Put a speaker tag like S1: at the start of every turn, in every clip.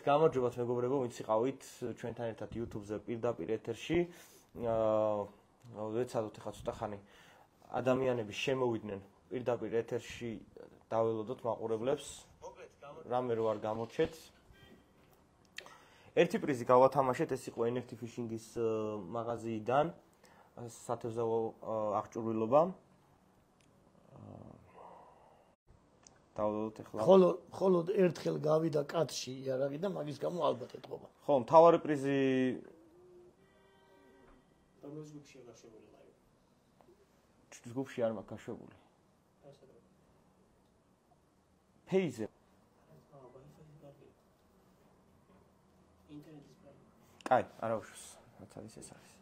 S1: გამარჯობათ მეგობრებო, ვინც იყავით ჩვენთან ერთად YouTube-ზე პირდაპირ ეთერში. ვეცადოთ ახლა ცოტა ხანი ადამიანები შემოვიდნენ პირდაპირ ეთერში დაველოდოთ მაყურებლებს. რამე რო არ გამორჩეთ. ერთი პრიზი გავათამაშეთ, ეს იყო NFT Fishing-ის მაღაზიიდან, სათევზაო აღჭურვილობა. დაველოდოთ ახლა.
S2: ხოლო ერთხელ გავიდა კატში იარაღი და მაგის გამო ალბათ ეთყობა.
S1: ხო, მთავარი პრიზი ჯგუფში არ მაქვს გაშვებული. ფეიზე. კაი, არა უშავს. რაც არის ეს არის.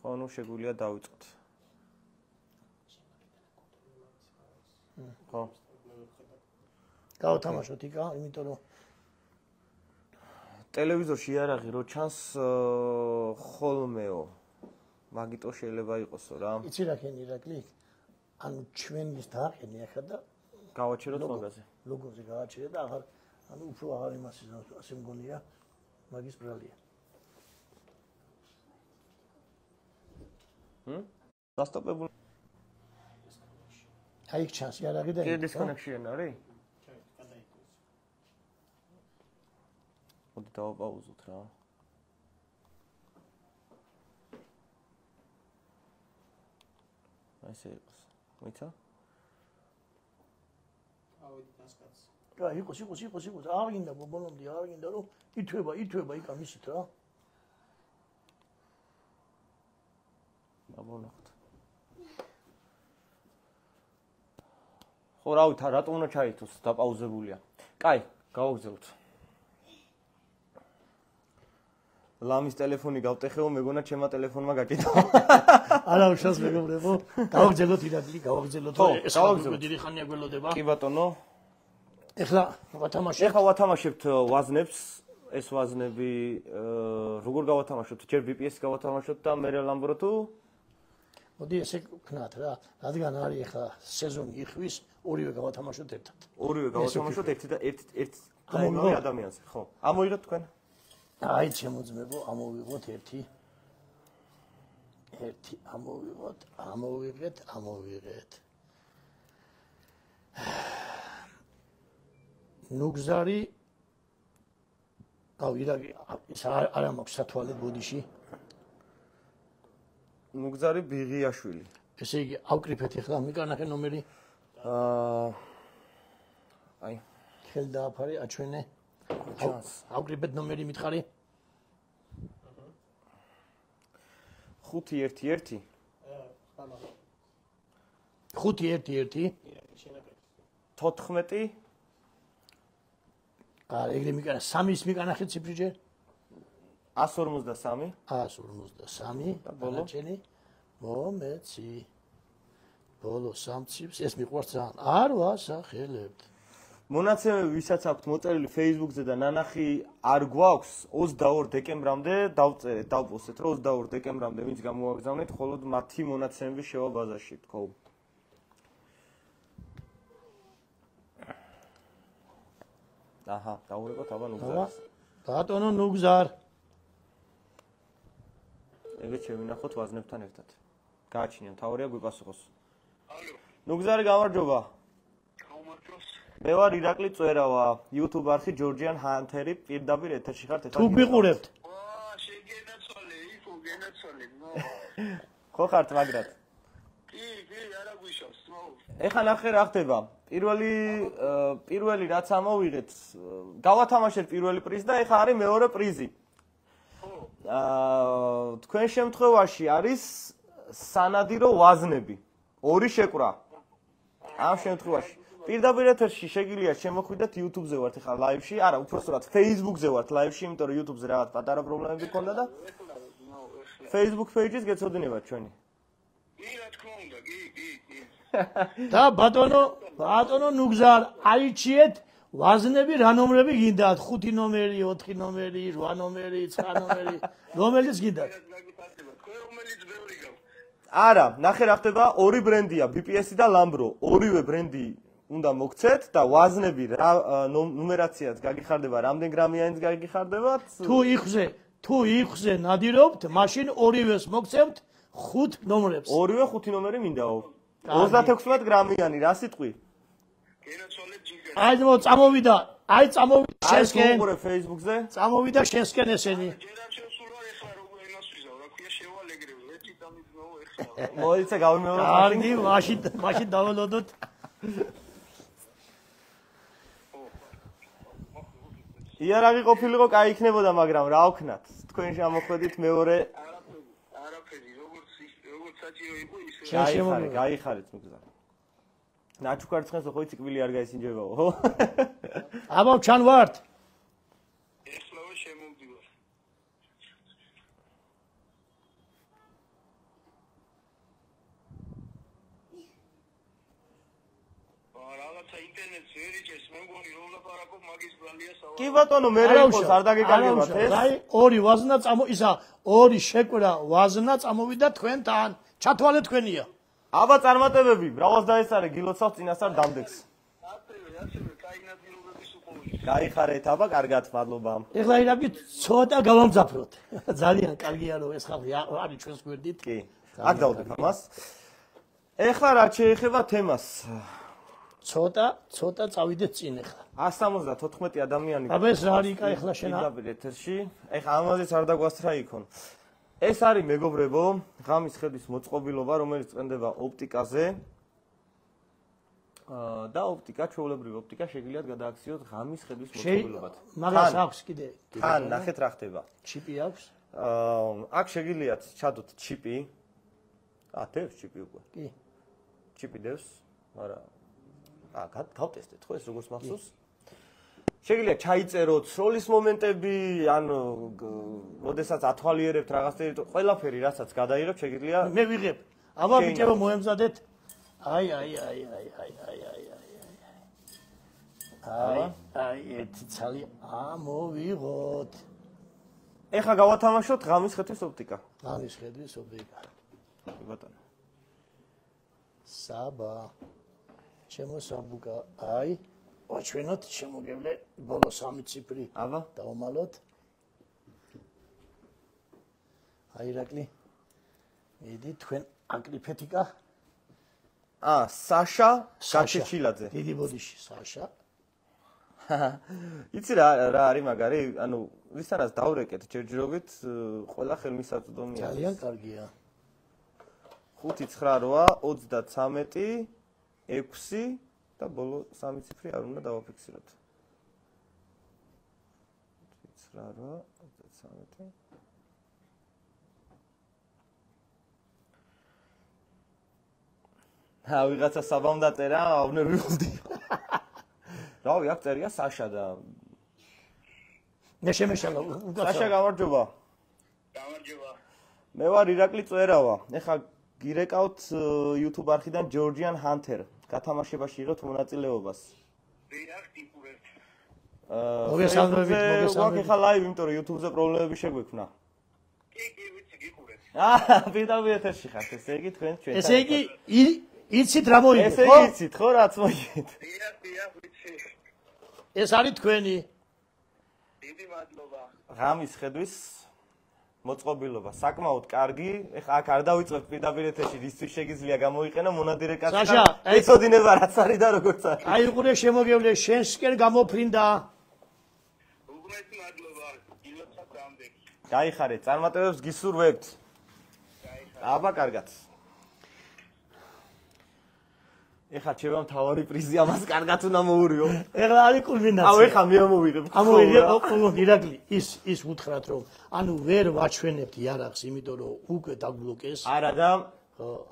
S1: ხო, ნუ შეგვიძლია დავიწყოთ. ხო.
S2: გავთამაშოთ იქა, იმიტომ რომ
S1: ტელევიზორში იარაღი რო ჩანს ხოლმეო. მაგიტო შეიძლება იყოსო რა.
S2: იცი რა ქენი ირაკლი? ანუ ჩვენის დააყენი ახლა და
S1: გავაჩეროთ მაგაზე.
S2: ლოგოზე გავაჩერე და აღარ ანუ უფრო აღარ იმას ასე მგონია მაგის ბრალია.
S1: დასტოპებული.
S2: აი იქ ჩანს იარაღი და
S1: კი დისკონექშენ არის? მოდი დავაპაუზოთ რა. აი ესე იყოს. მოიცა?
S2: ავედი დასკაც. რა იყოს. არ გინდა ბოლომდე, არ გინდა რომ ითვება იქა მისით რა.
S1: აბონახთ. ხო, რავით, რატომ უნდა ჩაითოს, დაპაუზებულია. კაი, გავაგზავნოთ. ლამის ტელეფონი გავტეხეო, მეგონა ჩემმა ტელეფონმა გაკითხა.
S2: არა უშავს მეგობრებო, გავაგზავნოთ ირაკლი, გავაგზავნოთ. ეს გავაგზავნოთ, დიდი ხანია გველოდება.
S1: კი ბატონო.
S2: ეხლა
S1: ვათამაშებთ ვაზნებს. ეს ვაზნები როგორ გავათამაშოთ? ჯერ VPS გავათამაშოთ და მერე ლამბრო თუ
S2: მოდი ესე ვქნათ რა, რადგან არის ახლა სეზონი იხვის, ორივე გავათამაშოთ ერთად.
S1: ორივე გავათამაშოთ ერთ ამოვიღოთ ადამიანზე, ხო. ამოიღოთ თქვენ?
S2: აი შემოძმებო, ამოვიღოთ ერთი ამოვიღეთ. ნუგზარი ირაკლი, ეს არა მაქვს სათვალე ბოდიში.
S1: ნუგზარი ბიღიაშვილი.
S2: ესე იგი, ავკრიფეთ ახლა მიკანახე ნომერი.
S1: აი,
S2: ხელ დააფარე, აჩვენე. ავკრიფეთ ნომერი მითხარი.
S1: 511
S2: 511
S1: 14
S2: ეგრე მიკანა 3-ის მიკანახე ციფრი ჯერ
S1: 153
S2: დანარჩენი მომეცი ბოლო 3 ციფრს ეს მიყვარს ძალიან არ ვასახელებთ
S1: მონაცემები ვისაც აქვთ მოწერილი Facebook-ზე და ნანახი არ გვაქვს 22 დეკემბრამდე დავწერეთ დავპოსტეთ რომ 22 დეკემბრამდე ვინც გამოვაგზავნეთ მხოლოდ მათი მონაცემები შევა ბაზაში თქო აჰა დავურეკოთ აბა ნუგზარს
S2: ბატონო ნუგზარ
S1: ეგეც შევინახოთ ვაზნებთან ერთად გააჩინე მთავარია გვიპასუხოს ალო ნუგზარი გამარჯობა მე ვარ ირაკლი წვერავა YouTube არხი ჯორჯიან ჰანთერი პირდაპირ ეთერში ხართ
S2: თუ გიყურებთ
S3: შეგენაცვალე იფო გენაცვალე
S1: ხო ხართ მაგრად
S3: კი არა გვიშავს
S1: ეხლა ნახე რა ხდება პირველი რაც ამოვიღეთ გავათამაშეთ პირველი პრიზი და ეხლა არის მეორე პრიზი თქვენ შემთხვევაში არის სანადირო ვაზნები ორი შეკვრა ამ შემთხვევაში პირდაპირ ეთერში შეგიძლიათ შემოხვიდეთ YouTube-ზე ვართ ახლა live-ში, არა, უпростоრად Facebook-ზე ვართ live-ში, იმიტომ რომ YouTube-ზე რაღაც პატარა პრობლემები გქონდა და Facebook page-ის გეცოდინებათ ჩვენი.
S3: კი, რა თქმა უნდა, კი.
S2: და ბატონო ნუგზარ, აიჩიეთ ვაზნები რა ნომრები გინდათ? 5 ნომერი, 4 ნომერი, 8 ნომერი, 9 ნომერი, რომელიც გინდათ?
S1: არა, ნახე რა ხდება, ორი ბრენდია, BPS და Lambro. ორივე ბრენდი უნდა მოგცეთ და ვაზნები რა ნუმერაციაც გაგიხარდება, რამდენ გრამიანიც გაგიხარდება?
S2: თუ იხზე ნადირობთ, მაშინ ორივეს მოგცემთ 5 ნომრებს.
S1: ორივე 5 ნომერი მინდაო. 36 გრამიანი, რა სიტყვი?
S3: გენაცვალეთ ჯიგერ.
S2: წამოვიდა შენსკენ.
S1: უყურე Facebook-ზე?
S2: წამოვიდა შენსკენ ესენი.
S3: ჯერაჩო სულ არ ეხლა როგორ ენას ვიზავ, რა ქვია შევალეგრებ, ერთი დამიძნო ეხლა.
S1: მოიცა გავიმეორე.
S2: კარგი, მაშინ დავალოდოთ.
S1: იარაღი ყოფილიყო, კაი იქნებოდა, მაგრამ რა ვქნათ? თქვენ შემოხვედით მეორე.
S3: არაფერი, როგორც საჭირო იყო ისე.
S1: გაიხარეთ მიგზა. ნაჩუქარცხენს ხო იცი კვილი არ გაისინჯებაო, ხო?
S2: აბა ჩან ვართ.
S3: ეხლავე შემოვდივარ. რაღაცა ინტერნეტს ვერ იჭერს, მე მგონი რომ ლაპარაკობ მაგის ბრალია სავალ.
S1: კი ბატონო, მე რეკოს არ დაგეკარგებათ ეს.
S2: აი, ორი ვაზნა ორი შეკვირა ვაზნა წამოვიდა თქვენთან. ჩათვალე თქვენია.
S1: აბა წარმატებები, ბრავალს დაესწარე, გილოცავ წინასწარ დამდეგს.
S3: ასევე კაი ნადირობების უყურე.
S1: გაიხარეთ, აბა, კარგად, მადლობა.
S2: ეხლა ირაკი ცოტა გავამძაფროთ. ძალიან კარგია რომ ეს ხალხი არის ჩვენს გვერდით.
S1: კი. აქ დავდებ ამას. ეხლა რა შეეხება თემას?
S2: ცოტა წავიდეთ წინ ეხლა.
S1: 174 ადამიანი.
S2: აბა ეს რა არის ეხლა შენ?
S1: ეთერში. ეხლა ამაზეც არ დაგვასწრა იქონ. ეს არის მეგობრებო, ღამის ხედვის მოწყობილობა, რომელიც წენდება ოპტიკაზე. და ოპტიკა, ჩვეულებრივი ოპტიკა შეგიძლიათ გადააქციოთ ღამის ხედვის მოწყობილობად.
S2: მაგას აქვს კიდე.
S1: თან, ნახეთ რა ხდება.
S2: ჩიპი აქვს?
S1: აქ შეგიძლიათ ჩადოთ ჩიპი. დევს ჩიპი უკვე.
S2: კი.
S1: ჩიპი დევს, მაგრამ გავტესტეთ ხო ეს როგორც მახსოვს? შეგიძლიათ ჩაიწეროთ სროლის მომენტები, ანუ როდესაც ათვალიერებთ რაღაც ტერიტორიას, ყველაფერი რასაც გადაიღებთ, შეგიძლია
S2: მე ვიღებ. აბა ბიჭებო მოემზადეთ. აი. ერთი ცალი ამოვიღოთ.
S1: ეხლა გავათამაშოთ ღამის ხედვის ოპტიკა.
S2: ღამის ხედვის ოპტიკა.
S1: კი ბატონო.
S2: საბა. ჩემო საბუკა. აი ვაჩვენოთ შემოგევლე ბოლო 3 ციფრი.
S1: აბა
S2: დავმალოთ. აი ირაკლი. მიდი თქვენ აკრიფეთიკა.
S1: საშა გაჩეჩილაძე.
S2: დიდი ბოდიში საშა.
S1: იცი რა არის მაგარი? ანუ ვისთანაც დავრეკეთ ჯერჯერობით, ყველა ხელმისაწვდომია.
S2: ძალიან კარგია.
S1: 598 33 6 და ბოლო 3 ციფრი არ უნდა დავაფიქსიროთ. 598 33 ვიღაცა საბამ დაწერა, ავნე ვიყავდი. რავი, აქ წერია საშა და
S2: მე შემეშალა.
S1: საშა გამარჯობა.
S3: გამარჯობა.
S1: მე ვარ ირაკლი წვერავა. ეხლა გირეკავთ YouTube არხიდან Georgian Hunter. გათამაშებაში იღებთ მონაწილეობას.
S3: რეაქტიურეთ.
S2: მოგესალმებით.
S1: ეხლა live, იმიტომ რომ YouTube-ზე პრობლემები შეგვექმნა.
S3: კი, ვიცი, გიყურეთ.
S1: პირდაპირ ეთერში ხართ, ესე იგი თქვენ ჩვენ.
S2: ესე იგი იცით რა მოიგეთ,
S1: ესე იგი იცით ხო რაც მოიგეთ.
S3: დიახ, ვიცი.
S2: ეს არის თქვენი.
S3: დიდი მადლობა.
S1: ღამის ხედვის მოწყობილობა საკმაოდ კარგი. ეხლა აქ არ დავიწყებთ პირდაპირ ეთერში, რისთვის შეგიძლია გამოიყენო მონადირე კაცი.
S2: საშა,
S1: ეცოდინება რაც არის და როგორც არის.
S2: აი უყურე შემოგევლე შენსკენ გამოფრინდა.
S3: უღმეთი მადლობა. გილოცავ დამდეგს.
S1: გაიხარეთ, წარმატებებს გისურვებთ. აბა კარგად. ეხლა შევა მთავარი პრიზი ამას კარგად უნდა მოურიო.
S2: ეხლა არის კულმინაცია.
S1: ეხლა მე ამოვიღებ.
S2: ამოვიღებ, ირაკლი, ის უთხრათ რომ ანუ ვერ ვაჩვენებთ იარაღს, იმიტომ რომ უკვე დაგბლოკეს.
S1: არა და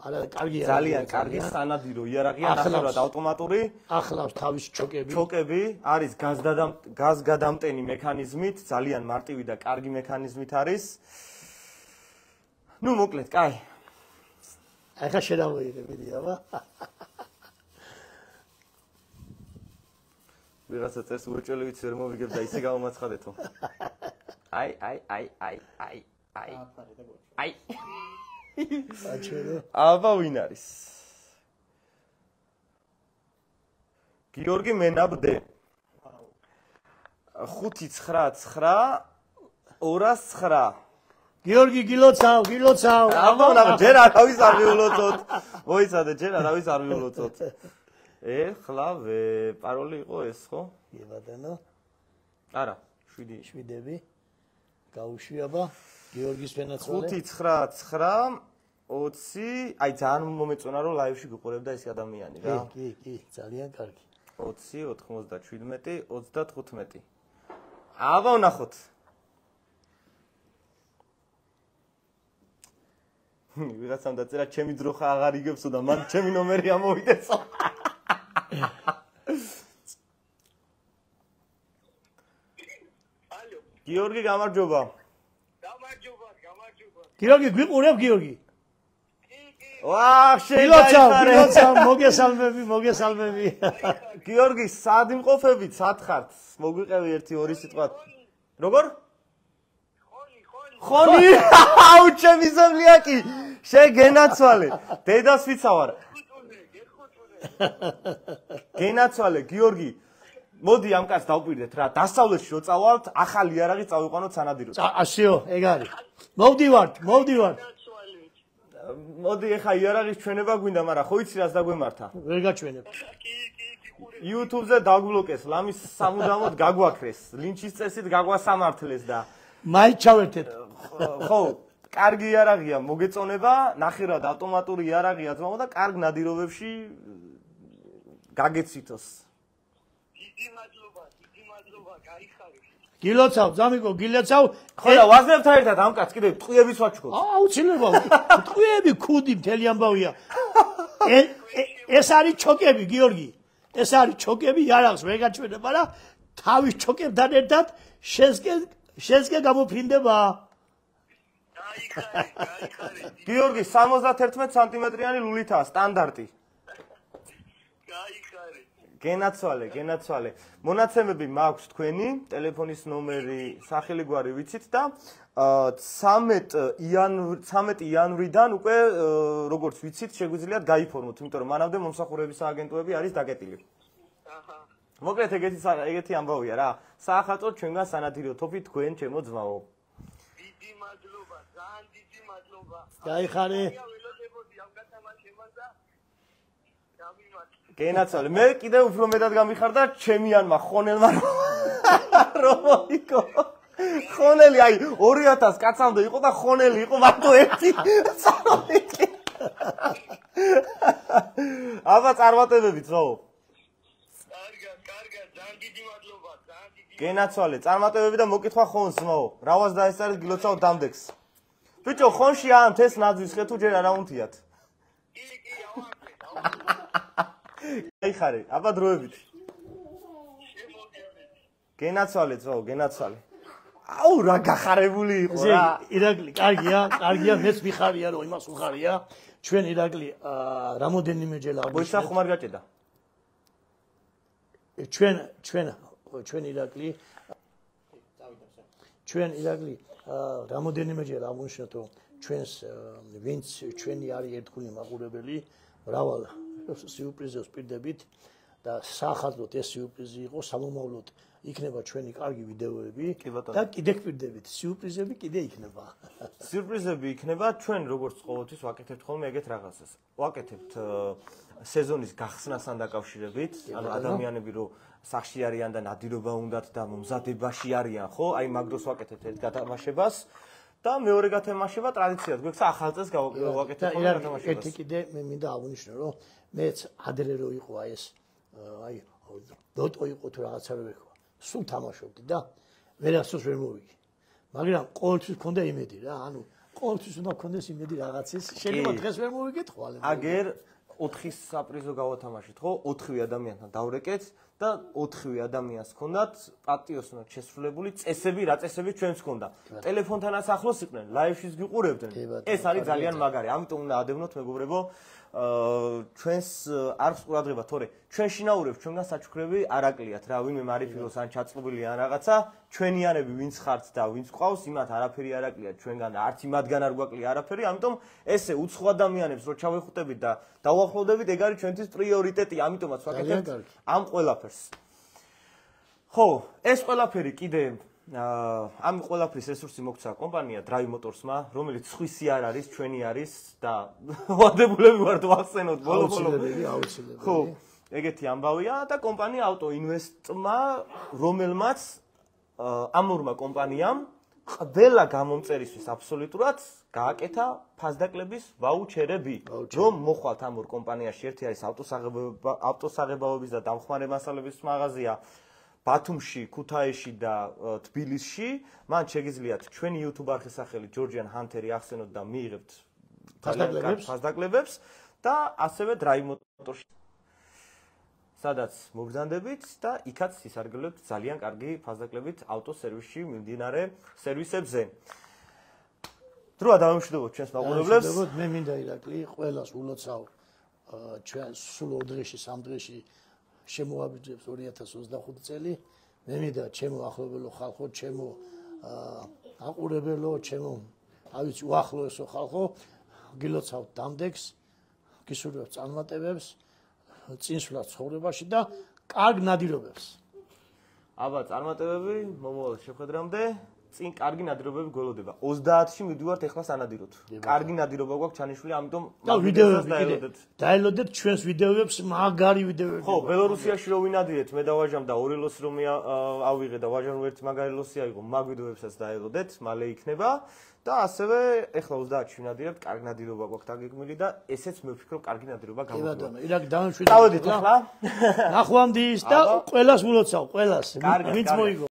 S2: არა კარგია.
S1: ძალიან კარგი სანადირო იარაღია, ნახევრად ავტომატური.
S2: ახლავს თავის ჩოკები.
S1: ჩოკები, არის გაზგადამტენი მექანიზმით, ძალიან მარტივი და კარგი მექანიზმით არის. ნუ მოკლედ, კაი.
S2: ეხლა შედავიღებდი, აბა.
S1: ვიღაცა წეს უეჭველივით ვერ მოვიგებ და ისე გამომაცხადეთო. აი.
S2: აჩერე.
S1: აბა ვინ არის? გიორგი მენაბდე. 599 209.
S2: გიორგი გილოცავ.
S1: აბა ჯერ არავის არ მიულოცოთ. მოიცადე ჯერ არავის არ მიულოცოთ. ეხლა პაროლი იყო ეს ხო?
S2: ებადანო.
S1: არა, 7.
S2: 7-ები. გაუშვი აბა. გიორგის ფენაცვალე.
S1: 599 20 აი ძალიან მომეწონა რომ ლაივში გიყურებდა ეს ადამიანი რა.
S2: კი, ძალიან კარგი.
S1: 20 97 35. აბა ვნახოთ. ვიღაცამ დაწერა ჩემი დრო ხა აღარ იგებსო და მან ჩემი ნომერი ამოვიდესო.
S3: ალო
S1: გიორგი გამარჯობა.
S3: გამარჯობა
S2: გიორგი გვიყურებ გიორგი.
S1: ვაჰ
S2: გილოცავ, მოგესალმები.
S1: გიორგი, სად იმყოფებით, სად ხართ? მოგვიყევი 1-2 სიტყვათ. როგორ? ხონი. აუ, ჩემი ზემლიაკი. შეგენაცვალე. დედას ვიცავარ. გენაცვალე, გიორგი. მოდი ამ კაცს დავპირდეთ რა. დასავლეთში რო წავალთ, ახალი იარაღი წავიყვანოთ სანადიროდ.
S2: ასეო, ეგ არის. მოვდივართ.
S1: მოდი ეხა იარაღის ჩვენება გვინდა, მაგრამ ხო იცი რას დაგვემართა?
S2: ვერ გაჩვენებ.
S1: YouTube-ზე დაგბლოკეს, ლამის სამუდამოდ გაგვაქრეს, ლინჩის წესით გაგვასამართლეს და
S2: მაინც ჩავერთეთ.
S1: ხო, კარგი იარაღია, მოგეწონება, ნახევრად ავტომატური იარაღია ძმაო და კარგ ნადირობებში გაგეცითოს.
S3: დიდი მადლობა, გაიხარეთ.
S2: გილოცავ, ზამიკო, გილოცავ.
S1: ხო და ვაზნებთან ერთად ამ კაცს კიდევ ტყუების ვაჩქოთ.
S2: აუცილებლად. ტყუები ქუდი მთელი ამბავია. ეს არის ჩოკები, გიორგი. ეს არის ჩოკები, იარაღს ვერ გაჩვენება, მაგრამ თავის ჩოკებთან ერთად შენსკენ გამოფრინდება.
S3: გაიხარეთ.
S1: გიორგი 71 სანტიმეტრიანი ლულითაა სტანდარტი.
S3: გაიხარეთ.
S1: გენაცვალე. მონაცემები მაქვს თქვენი, ტელეფონის ნომერი, სახელი გვარი ვიცით და 13 იანვრიდან უკვე როგორც ვიცით, შეგვიძლიათ გაიფორმოთ, იმიტომ რომ მანამდე მომსახურების აგენტოები არის დაკეტილი. მოკლედ ეგეთი ამბავია რა. საახალწლოდ ჩვენგან სანადირო თოფი თქვენ ჩემო ძმაო.
S3: დიდი მადლობა, ძალიან დიდი მადლობა.
S2: გაიხარე.
S1: გენაცვალე. მე კიდევ უფრო მეტად გამიხარდა ჩემიანმა ხონელმა რომ მოიქო. ხონელი აი 2000 კაცამდე იყო და ხონელი იყო მარტო ერთი. აბა წარმატებები ძმაო.
S3: კარგად, ძალიან დიდი მადლობა,
S1: გენაცვალე, წარმატებები და მოკითხვა ხონს ძმაო. რავას დაესწარეთ გილოცავ დამდეგს. ბიჭო, ხონში ამთ ეს ნაძვის ხე თუ ჯერ არა უნთიათ.
S3: კი, ავანე.
S1: გაიხარე, აბა დროებით. გენაცვალე ძმაო, გენაცვალე. აუ რა გახარებული იყო რა.
S2: ირაკლი, კარგია, მეც მიხარია რომ იმას უხარია. ჩვენ ირაკლი რამოდენიმეჯერ აღნიშნეთ.
S1: მოიცა ხომ არ გაჭედა?
S2: ჩვენ ირაკლი რამოდენიმეჯერ აღნიშნეთ რომ ჩვენს ვინც ჩვენი არის ერთგული მაყურებელი, მრავალ სიურპრიზებს პირდებით და საახალწლოდ ეს სიურპრიზი იყო, სამომავლოდ იქნება ჩვენი კარგი ვიდეოები და კიდე გპირდებით, სიურპრიზები კიდე იქნება.
S1: სიურპრიზები იქნება, ჩვენ როგორც ყოველთვის ვაკეთებთ ხოლმე ეგეთ რაღაცას. ვაკეთებთ სეზონის გახსნასთან დაკავშირებით, ანუ ადამიანები რომ სახში არიან და ნადირობა უნდათ და მომზადებაში არიან, ხო? აი მაგ დროს ვაკეთებთ ერთ გათამაშებას და მეორე გათამაშება ტრადიციად გვექცა ახალ წელს გავაკეთებთ ხოლმე გათამაშებას.
S2: ერთი კიდე მე მინდა აღვნიშნო რომ მეც ადრე რო იყო ეს აი დოტო იყო თუ რაღაცა რო იყო სულ თამაშობდი და ვერასდროს ვერ მოვიგე. მაგრამ ყოველთვის მქონდა იმედი რა, ანუ ყოველთვის უნდა მქონდეს იმედი რაღაცის. შეიძლება დღეს ვერ მოვიგეთ ხოლმე.
S1: აგერ 4 საპრიზო გავათამაშეთ, ხო? 4 ადამიანთან დავრეკეთ და 4 ადამიანს ჰქონდათ პატიოსნად შესრულებული წესები, რა წესები ჩვენს ჰქონდა. ტელეფონთანაც ახლოს იყვნენ, ლაივშიც გიყურებდნენ. ეს არის ძალიან მაგარი. ამიტომ უნდა ადევნოთ მეგობრებო, ჩვენს არხს ყურადღება, თორე ჩვენ შინაურებს ჩვენგან საჩუქრები არ აკლიათ რა, ვინმე მარიფილოს ან ჩაწყობილი ან რაღაცა, ჩვენიანები ვინც ხართ და ვინც ყავს, იმათ არაფერი არ აკლიათ ჩვენგან და არც იმათგან არ გვაკლია არაფერი, ამიტომ ესე უცხო ადამიანებს რო ჩავეხუტებით და დავუახლოვდებით, ეგ არის ჩვენთვის პრიორიტეტი, ამიტომაც ვაკეთებთ ამ ყველაფერს. ხო, ეს ყველაფერი კიდე ამ ყველაფრის რესურსი მოგცა კომპანია Drive Motors-მა, რომელიც სხვისი არ არის, ჩვენი არის და ვადებულები ვართ ვახსენოთ ბოლო-ბოლო.
S2: აუცილებელი.
S1: ხო, ეგეთი ამბავია და კომპანია Auto Invest-მა, რომელმაც ამურმა კომპანიამ ყველა გამომწერისთვის აბსოლუტურად გააკეთა ფასდაკლების ვაუჩერები, რომ მოხვალთ ამურ კომპანიაში. ერთი არის ავტოსაღებავების და დამხმარე მასალების მაღაზია ბათუმში, ქუთაისში და თბილისში. მან შეგიძლიათ ჩვენი YouTube არხის სახელით Georgian Hunter-ი ახსენოთ და მიიღებთ ფასდაკლებებს და ასევე Drive Motors-ში, სადაც მოგზანდებით და იქაც ისარგებლებთ ძალიან კარგი ფასდაკლებით ავტოსერვისში მიმდინარე სერვისებზე. დროა დავემშვიდობოთ ჩვენს მაყურებლებს.
S2: მე მინდა ირაკლი ყველას ულოცავ ჩვენ სულ 2 დღეში, 3 დღეში შემოაბიძებს 2025 წელი. მე მინდა ჩემო ახლობელო ხალხო, ჩემო აყურებელო, ჩემო ავიცი უახლოესო ხალხო, გილოცავთ დამდეგს, გისურვებთ წარმატებებს, წინსვლას ცხოვრებაში და კარგ ნადირობებს.
S1: აბა, წარმატებები მომავალ შეხვედრამდე. წინ კარგი ნადირობები გველოდება. 30-ში მივდივართ ეხლა სანადიროთ. კარგი ნადირობა გვაქვს ჩანიშვილი, ამიტომ
S2: ვიდეოები დაელოდეთ ჩვენს ვიდეოებს, მაგარი ვიდეოები.
S1: ხო, ბელორუსიაში რო ვინადირეთ, მე და ვაჟამ და ორი ლოსი რომ ავიღე და ვაჟამ ერთი მაგარი ლოსი აიღო, მაგ ვიდეოებსაც დაელოდეთ, მალე იქნება და ასევე ეხლა 30-ში ვინადირებთ, კარგი ნადირობა გვაქვს დაგეგმილი და ესეც მე ვფიქრობ, კარგი ნადირობა გამოგვიყვება.
S2: ირაკლი დავემშვიდობოთ.
S1: წავედით ახლა.
S2: ნახვამდის და ყველას ულოცავ, ყველას.
S1: კარგი,
S2: ვინც მოიგო